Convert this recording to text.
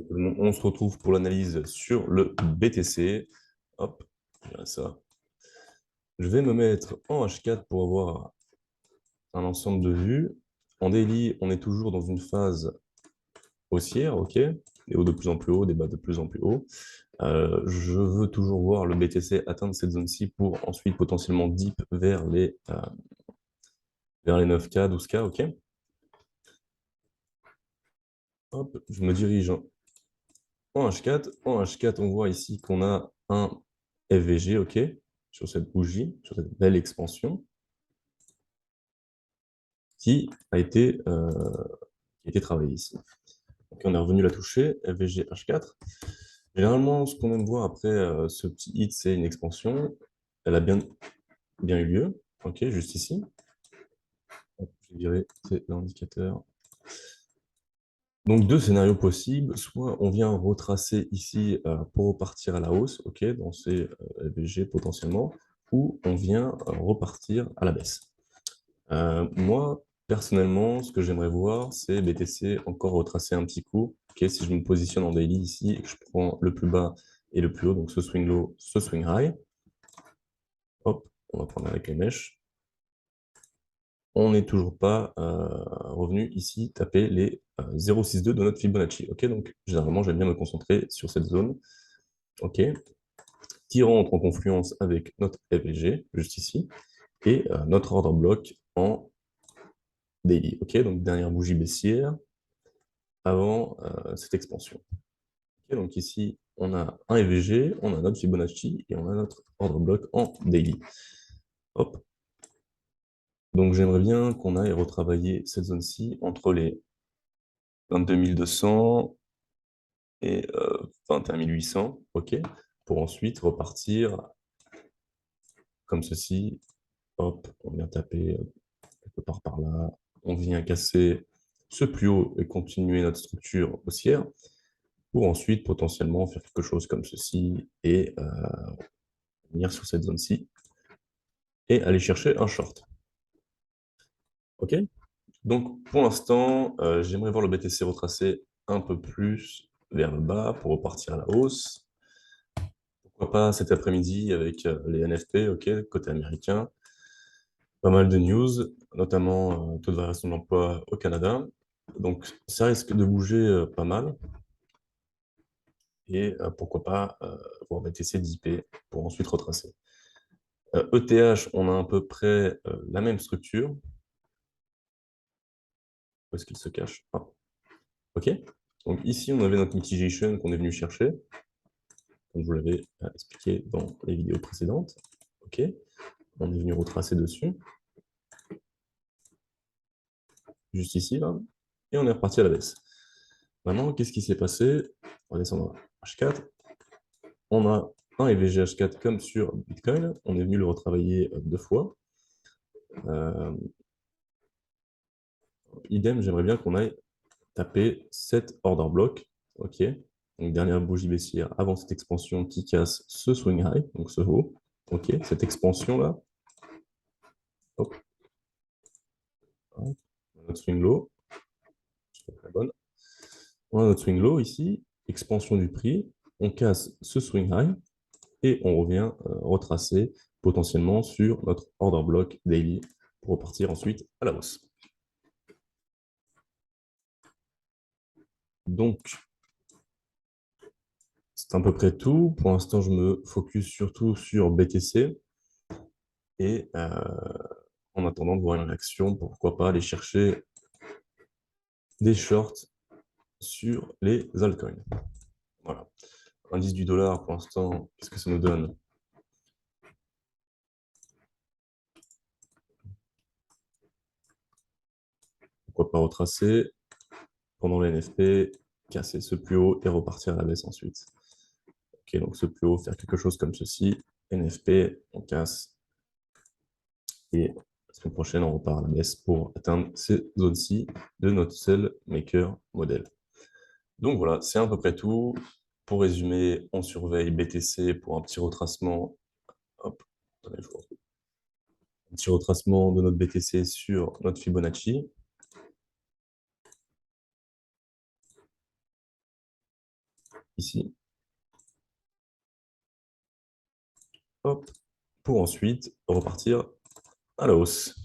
On se retrouve pour l'analyse sur le BTC. Hop, je dirais ça. Je vais me mettre en H4 pour avoir un ensemble de vues. En daily, on est toujours dans une phase haussière, ok? Des hauts de plus en plus haut, des bas de plus en plus haut. Je veux toujours voir le BTC atteindre cette zone-ci pour ensuite potentiellement dip vers les 9K, 12K, ok? Hop, je me dirige en H4. En H4, on voit ici qu'on a un FVG, ok, sur cette bougie, sur cette belle expansion, qui a été travaillée ici. Donc on est revenu la toucher, FVG H4. Généralement, ce qu'on aime voir après ce petit hit, c'est une expansion. Elle a bien eu lieu, ok, juste ici. Je dirais c'est l'indicateur. Donc, deux scénarios possibles. Soit on vient retracer ici pour repartir à la hausse, ok, dans ces FVG potentiellement, ou on vient repartir à la baisse. Moi, personnellement, ce que j'aimerais voir, c'est BTC encore retracer un petit coup. Ok, si je me positionne en daily ici et que je prends le plus bas et le plus haut, donc ce swing low, ce swing high, hop, on va prendre avec les mèches. On n'est toujours pas revenu ici taper les 0,62 de notre Fibonacci. Ok, donc généralement, j'aime bien me concentrer sur cette zone. Ok, qui rentre en confluence avec notre FVG, juste ici, et notre order block en daily. Ok, donc dernière bougie baissière avant cette expansion. Okay, donc ici, on a un FVG, on a notre Fibonacci et on a notre order block en daily. Hop. Donc j'aimerais bien qu'on aille retravailler cette zone-ci entre les 22 200 et 21 800, ok, pour ensuite repartir comme ceci. Hop, on vient taper quelque part par là, on vient casser ce plus haut et continuer notre structure haussière, pour ensuite potentiellement faire quelque chose comme ceci et venir sur cette zone-ci et aller chercher un short. Ok? Donc pour l'instant, j'aimerais voir le BTC retracer un peu plus vers le bas pour repartir à la hausse. Pourquoi pas cet après-midi avec les NFP, ok, côté américain. Pas mal de news, notamment taux de variation de l'emploi au Canada. Donc ça risque de bouger pas mal. Et pourquoi pas voir BTC dipper pour ensuite retracer. ETH, on a à peu près la même structure. Où est-ce qu'il se cache? Ah. Ok. Donc ici, on avait notre mitigation qu'on est venu chercher, comme je vous l'avais expliqué dans les vidéos précédentes. Ok. On est venu retracer dessus. Juste ici, là. Et on est reparti à la baisse. Maintenant, qu'est-ce qui s'est passé? On va descendre à H4. On a un EVG H4 comme sur Bitcoin. On est venu le retravailler deux fois. Idem, j'aimerais bien qu'on aille taper 7 order block. Ok. Donc, dernière bougie baissière avant cette expansion qui casse ce swing high, donc ce haut. Ok. Cette expansion-là. Hop. Hop. Notre swing low. C'est pas très bonne. On a notre swing low ici. Expansion du prix. On casse ce swing high et on revient retracer potentiellement sur notre order block daily pour repartir ensuite à la hausse. Donc, c'est à peu près tout. Pour l'instant, je me focus surtout sur BTC et en attendant de voir une réaction, pourquoi pas aller chercher des shorts sur les altcoins. Voilà. Indice du dollar, pour l'instant, qu'est-ce que ça nous donne? Pourquoi pas retracer pendant les NFP, casser ce plus haut et repartir à la baisse ensuite. Ok, donc ce plus haut, faire quelque chose comme ceci. NFP, on casse. Et la semaine prochaine, on repart à la baisse pour atteindre ces zones-ci de notre seul maker modèle. Donc voilà, c'est à peu près tout. Pour résumer, on surveille BTC pour un petit retracement. Hop, attendez, un petit retracement de notre BTC sur notre Fibonacci. ici. Hop, pour ensuite repartir à la hausse.